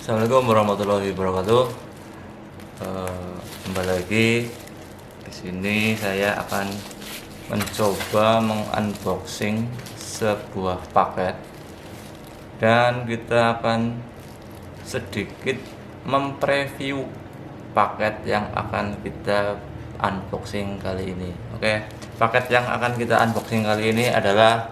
Assalamualaikum warahmatullahi wabarakatuh. Kembali lagi di sini saya akan mencoba mengunboxing sebuah paket dan kita akan sedikit mempreview paket yang akan kita unboxing kali ini. Oke, paket yang akan kita unboxing kali ini adalah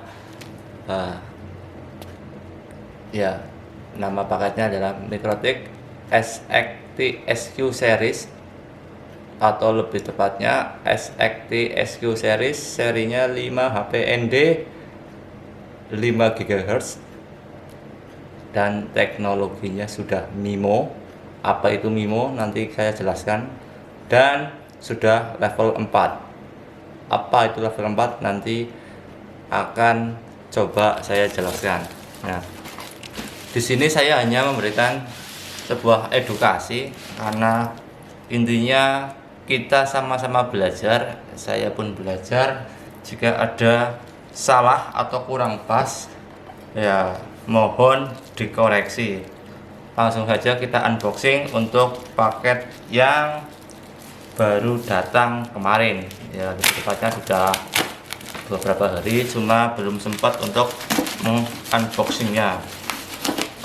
nama paketnya adalah Mikrotik SXT SQ Series, atau lebih tepatnya SXT SQ Series, serinya 5 HPND 5 GHz dan teknologinya sudah MIMO. Apa itu MIMO nanti saya jelaskan, dan sudah level 4. Apa itu level 4 nanti akan coba saya jelaskan. Nah, di sini saya hanya memberikan sebuah edukasi karena intinya kita sama-sama belajar. Saya pun belajar. Jika ada salah atau kurang pas, ya mohon dikoreksi. Langsung saja kita unboxing untuk paket yang baru datang kemarin. Ya, tepatnya sudah beberapa hari, cuma belum sempat untuk mengunboxingnya.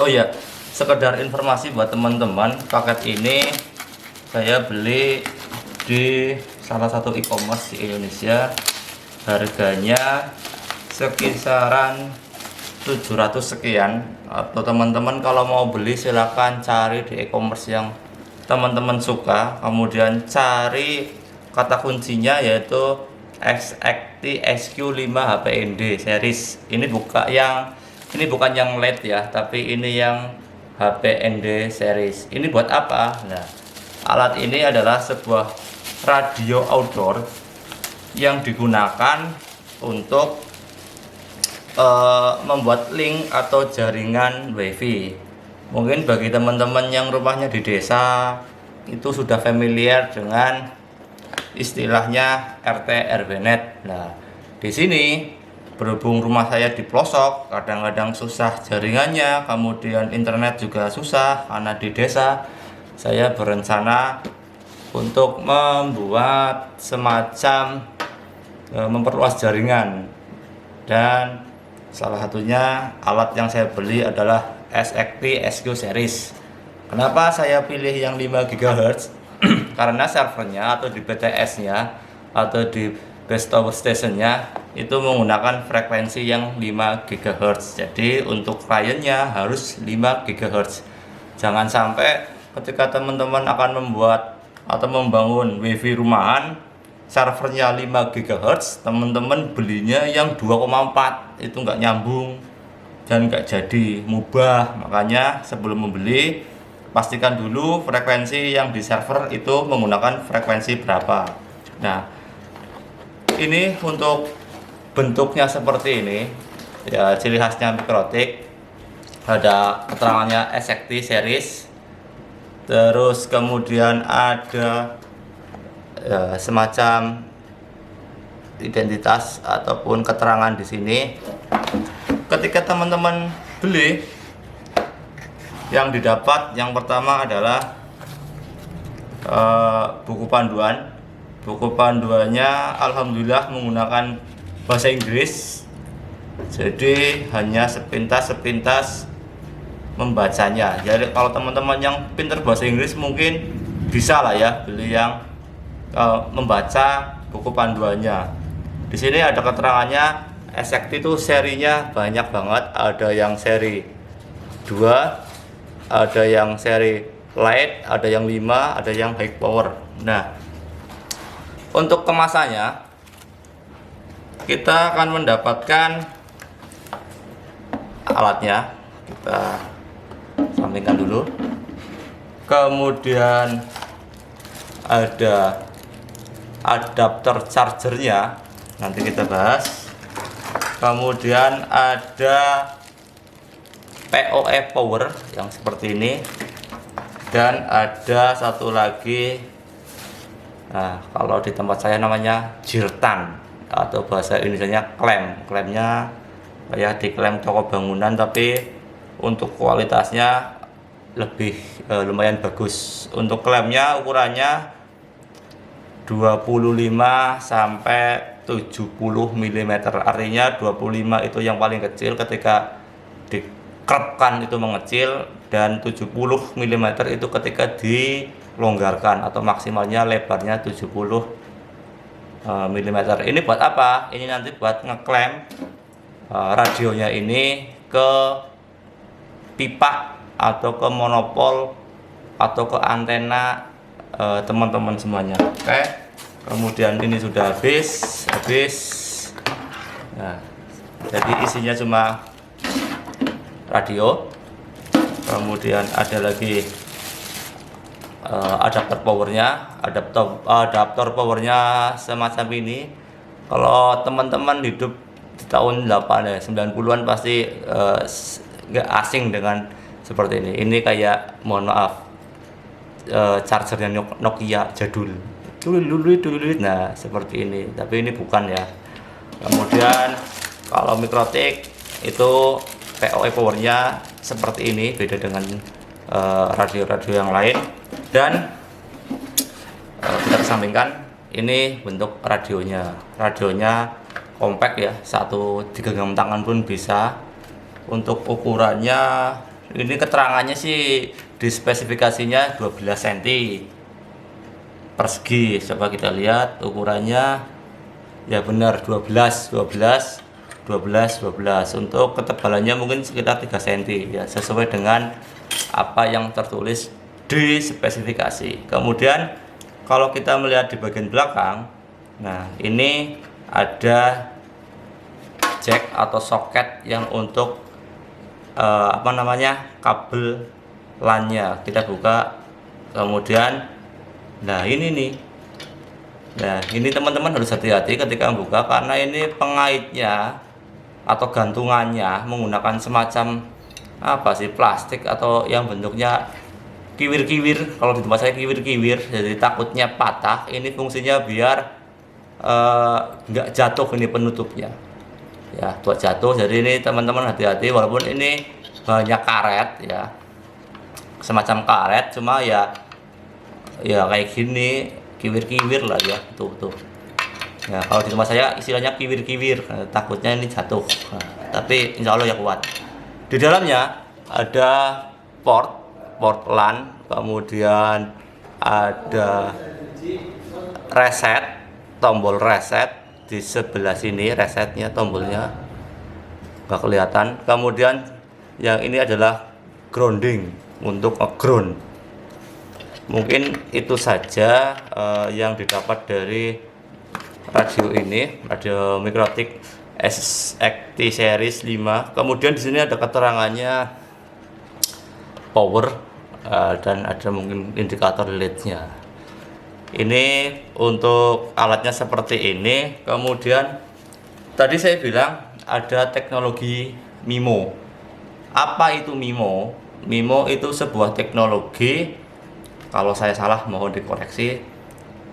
Oh ya, sekedar informasi buat teman-teman, paket ini saya beli di salah satu e-commerce di Indonesia. Harganya sekisaran 700 sekian. Atau teman-teman kalau mau beli silahkan cari di e-commerce yang teman-teman suka, kemudian cari kata kuncinya yaitu SXT SQ5 HPND series. Ini bukan yang LED ya, tapi ini yang HPND series. Ini buat apa? Nah, alat ini adalah sebuah radio outdoor yang digunakan untuk membuat link atau jaringan WiFi. Mungkin bagi teman-teman yang rumahnya di desa itu sudah familiar dengan istilahnya RT RW-net. Nah, di sini berhubung rumah saya di pelosok, kadang-kadang susah jaringannya, kemudian internet juga susah karena di desa. Saya berencana untuk membuat semacam memperluas jaringan, dan salah satunya alat yang saya beli adalah SXT SQ Series. Kenapa saya pilih yang 5 GHz? Karena servernya atau di BTS-nya atau di base tower station-nya itu menggunakan frekuensi yang 5 GHz. Jadi untuk kliennya harus 5 GHz. Jangan sampai ketika teman-teman akan membuat atau membangun WiFi rumahan, servernya 5 GHz, teman-teman belinya yang 2,4, itu nggak nyambung dan nggak jadi, mubah. Makanya sebelum membeli, pastikan dulu frekuensi yang di server itu menggunakan frekuensi berapa. Nah, ini untuk bentuknya seperti ini ya, ciri khasnya Mikrotik. Ada keterangannya SXT series, terus kemudian ada ya, semacam identitas ataupun keterangan di sini. Ketika teman-teman beli, yang didapat yang pertama adalah buku panduan. Buku panduannya alhamdulillah menggunakan bahasa Inggris, jadi hanya sepintas membacanya. Jadi kalau teman-teman yang pintar bahasa Inggris mungkin bisa lah ya beli yang membaca buku panduannya. Di sini ada keterangannya, SXT itu serinya banyak banget. Ada yang seri 2, ada yang seri light, ada yang 5, ada yang high power. Nah, untuk kemasannya kita akan mendapatkan alatnya. Kita sampingkan dulu. Kemudian ada adapter chargernya, nanti kita bahas. Kemudian ada PoE power yang seperti ini, dan ada satu lagi, nah kalau di tempat saya namanya jirtan atau bahasa Indonesianya klemnya kayak di klem toko bangunan, tapi untuk kualitasnya lebih lumayan bagus. Untuk klemnya ukurannya 25 sampai 70 mm. Artinya 25 itu yang paling kecil ketika dikerepkan itu mengecil, dan 70 mm itu ketika dilonggarkan atau maksimalnya lebarnya 70 mm. Ini buat apa? Ini nanti buat ngeklem radionya ini ke pipa atau ke monopol atau ke antena teman-teman semuanya. Oke, kemudian ini sudah habis. Nah, jadi isinya cuma radio, kemudian ada lagi adapter powernya semacam ini. Kalau teman-teman hidup di tahun 90-an pasti nggak asing dengan seperti ini. Ini kayak, mohon maaf, chargernya Nokia jadul. Nah, seperti ini. Tapi ini bukan ya. Kemudian kalau Mikrotik itu PoE powernya seperti ini, beda dengan radio-radio yang lain. Dan kita kesampingkan, ini bentuk radionya. Radionya compact ya, 1 digenggam tangan pun bisa. Untuk ukurannya, ini keterangannya sih di spesifikasinya 12 cm persegi. Coba kita lihat ukurannya, ya benar 12. Untuk ketebalannya mungkin sekitar 3 cm ya, sesuai dengan apa yang tertulis di spesifikasi. Kemudian kalau kita melihat di bagian belakang, nah ini ada jack atau soket yang untuk kabel LAN-nya. Kita buka, kemudian nah ini nih. Nah, ini teman-teman harus hati-hati ketika membuka, karena ini pengaitnya atau gantungannya menggunakan semacam plastik atau yang bentuknya kiwir-kiwir. Kalau di tempat saya kiwir-kiwir, jadi takutnya patah. Ini fungsinya biar nggak jatuh ini penutupnya ya, buat jatuh. Jadi ini teman-teman hati-hati, walaupun ini banyak karet ya, semacam karet, cuma ya kayak gini, kiwir-kiwir lah ya, tuh ya. Kalau di tempat saya istilahnya kiwir-kiwir, takutnya ini jatuh. Nah, tapi insya Allah ya kuat. Di dalamnya ada port LAN, kemudian ada tombol reset di sebelah sini. Resetnya, tombolnya nggak kelihatan. Kemudian yang ini adalah grounding, untuk ground. Mungkin itu saja yang didapat dari radio ini, radio Mikrotik SXT series 5. Kemudian di sini ada keterangannya power, dan ada mungkin indikator LED-nya. Ini untuk alatnya seperti ini. Kemudian tadi saya bilang ada teknologi MIMO. Apa itu MIMO? MIMO itu sebuah teknologi, kalau saya salah mohon dikoreksi,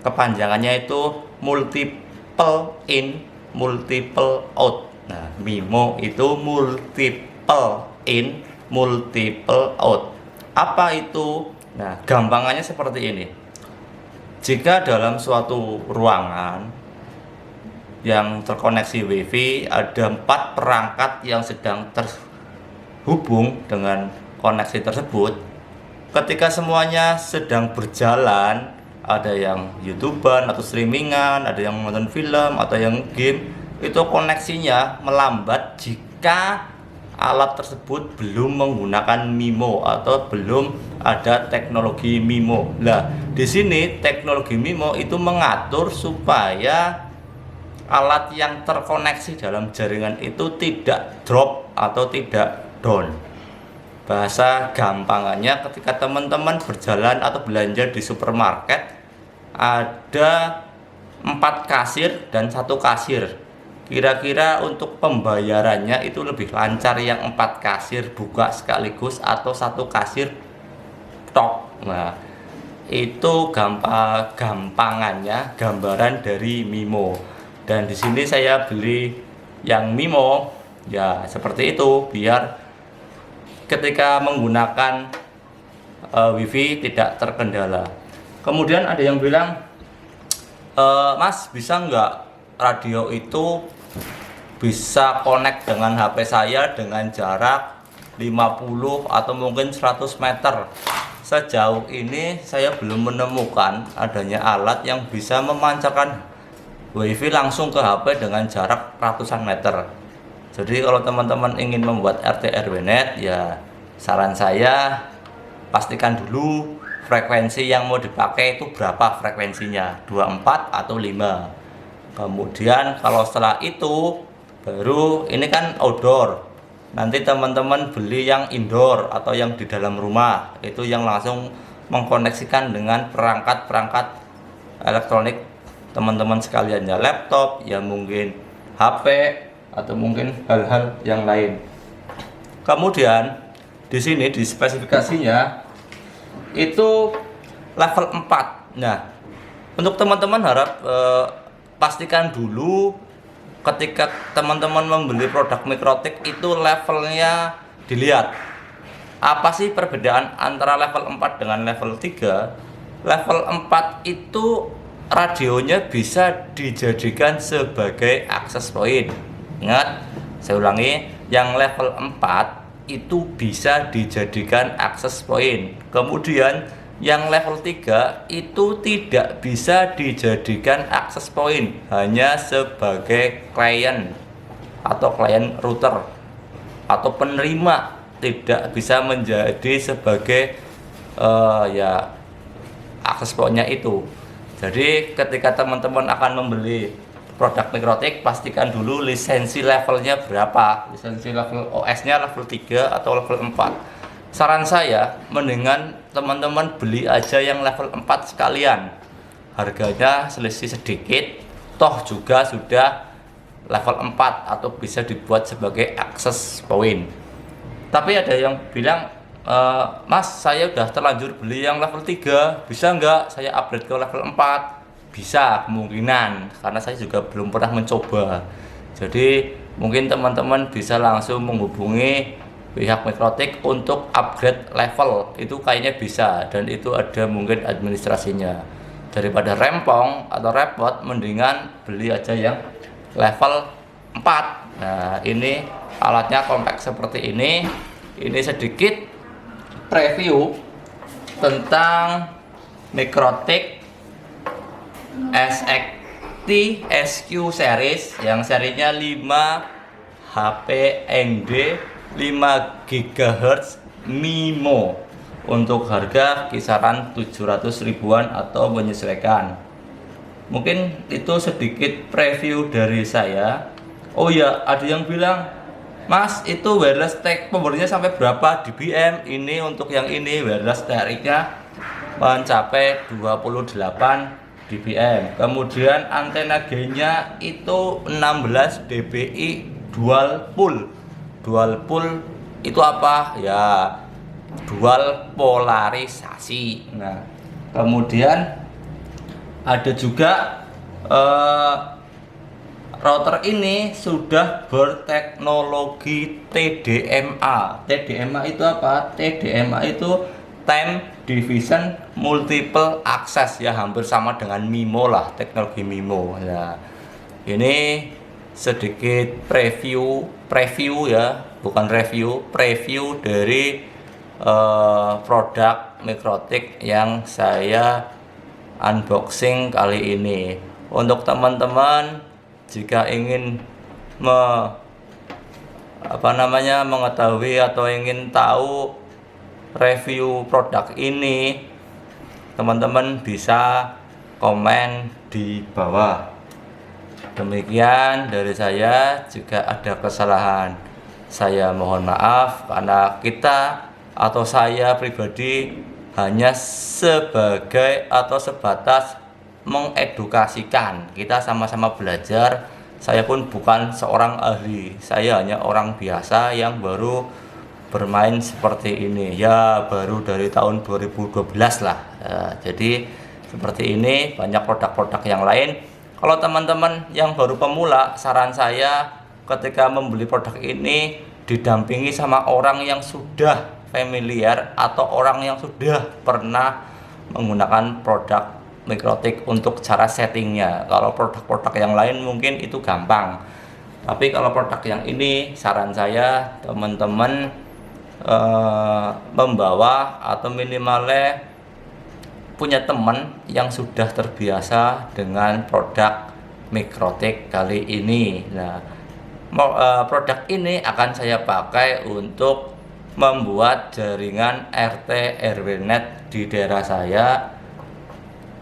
kepanjangannya itu multiple in, multiple out. Nah, MIMO itu multiple in, multiple out. Apa itu? Nah, gampangannya seperti ini. Jika dalam suatu ruangan yang terkoneksi WiFi ada 4 perangkat yang sedang terhubung dengan koneksi tersebut, ketika semuanya sedang berjalan, ada yang YouTuber atau streamingan, ada yang nonton film atau yang game, itu koneksinya melambat jika alat tersebut belum menggunakan MIMO atau belum ada teknologi MIMO. Nah, di sini teknologi MIMO itu mengatur supaya alat yang terkoneksi dalam jaringan itu tidak drop atau tidak down. Bahasa gampangannya, ketika teman-teman berjalan atau belanja di supermarket, ada 4 kasir dan 1 kasir. Kira-kira untuk pembayarannya itu lebih lancar yang 4 kasir buka sekaligus atau 1 kasir tok. Nah, itu gampangannya gambaran dari MIMO. Dan di sini saya beli yang MIMO ya seperti itu, biar ketika menggunakan WiFi tidak terkendala. Kemudian ada yang bilang, Mas, bisa nggak radio itu bisa connect dengan HP saya dengan jarak 50 atau mungkin 100 meter? Sejauh ini saya belum menemukan adanya alat yang bisa memancarkan WiFi langsung ke HP dengan jarak ratusan meter. Jadi kalau teman-teman ingin membuat RT RW net, ya saran saya pastikan dulu frekuensi yang mau dipakai itu berapa frekuensinya, 24 atau 5. Kemudian kalau setelah itu baru, ini kan outdoor, nanti teman-teman beli yang indoor atau yang di dalam rumah, itu yang langsung mengkoneksikan dengan perangkat-perangkat elektronik teman-teman sekalian, ya laptop, ya mungkin HP, atau mungkin hal-hal yang lain. Kemudian di sini di spesifikasinya itu level 4. Nah, untuk teman-teman harap pastikan dulu ketika teman-teman membeli produk Mikrotik itu levelnya dilihat. Apa sih perbedaan antara level 4 dengan level 3? Level 4 itu radionya bisa dijadikan sebagai akses point. Ingat, saya ulangi, yang level 4 itu bisa dijadikan akses point. Kemudian yang level 3 itu tidak bisa dijadikan akses point, hanya sebagai klien atau klien router atau penerima, tidak bisa menjadi sebagai ya akses pointnya itu. Jadi ketika teman-teman akan membeli produk Mikrotik, pastikan dulu lisensi levelnya berapa, lisensi level OS-nya level 3 atau level 4. Saran saya mendingan teman-teman beli aja yang level 4 sekalian, harganya selisih sedikit, toh juga sudah level 4 atau bisa dibuat sebagai akses point. Tapi ada yang bilang, Mas, saya udah terlanjur beli yang level 3, bisa nggak saya upgrade ke level 4? Bisa, kemungkinan, karena saya juga belum pernah mencoba. Jadi mungkin teman-teman bisa langsung menghubungi pihak Mikrotik untuk upgrade level, itu kayaknya bisa, dan itu ada mungkin administrasinya. Daripada rempong atau repot, mendingan beli aja yang level 4. Nah, ini alatnya kompak seperti ini. Ini sedikit review tentang Mikrotik SXT SQ series yang serinya 5 HPND 5 GHz MIMO, untuk harga kisaran 700 ribuan atau menyesuaikan. Mungkin itu sedikit preview dari saya. Oh ya, ada yang bilang, Mas, itu wireless tag pemberinya sampai berapa dBm? Ini untuk yang ini wireless tagnya mencapai 28 dBm. Kemudian antena G-nya itu 16 dBi dual pull. Dual pull itu apa? Ya, dual polarisasi. Nah, kemudian ada juga router ini sudah berteknologi TDMA. TDMA itu apa? TDMA itu Time Division Multiple Access, ya hampir sama dengan MIMO lah, teknologi MIMO. Nah, ini sedikit preview ya, bukan review, preview dari produk Mikrotik yang saya unboxing kali ini. Untuk teman-teman jika ingin mengetahui atau ingin tahu review produk ini, teman-teman bisa komen di bawah. Demikian dari saya. Jika ada kesalahan, saya mohon maaf, karena kita atau saya pribadi hanya sebagai atau sebatas mengedukasikan. Kita sama-sama belajar. Saya pun bukan seorang ahli, saya hanya orang biasa yang baru bermain seperti ini, ya baru dari tahun 2012 lah. Jadi seperti ini, banyak produk-produk yang lain. Kalau teman-teman yang baru pemula, saran saya ketika membeli produk ini didampingi sama orang yang sudah familiar atau orang yang sudah pernah menggunakan produk Mikrotik untuk cara settingnya. Kalau produk-produk yang lain mungkin itu gampang, tapi kalau produk yang ini saran saya teman-teman membawa atau minimalnya punya teman yang sudah terbiasa dengan produk Mikrotik kali ini. Nah, produk ini akan saya pakai untuk membuat jaringan RT RW net di daerah saya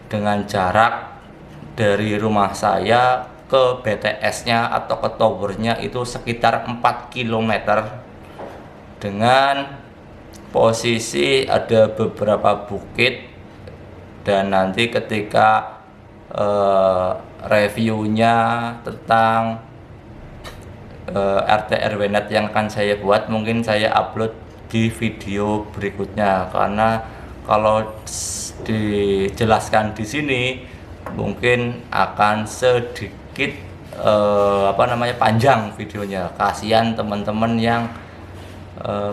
dengan jarak dari rumah saya ke BTS-nya atau ke towernya itu sekitar 4 km, dengan posisi ada beberapa bukit. Dan nanti ketika reviewnya tentang RT RW net yang akan saya buat, mungkin saya upload di video berikutnya, karena kalau dijelaskan di sini mungkin akan sedikit panjang videonya. Kasihan teman-teman yang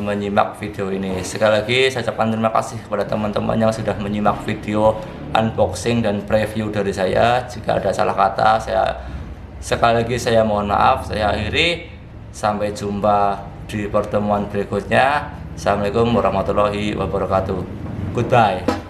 menyimak video ini. Sekali lagi saya ucapkan terima kasih kepada teman-teman yang sudah menyimak video unboxing dan preview dari saya. Jika ada salah kata, sekali lagi saya mohon maaf. Saya akhiri, sampai jumpa di pertemuan berikutnya. Assalamualaikum warahmatullahi wabarakatuh. Goodbye.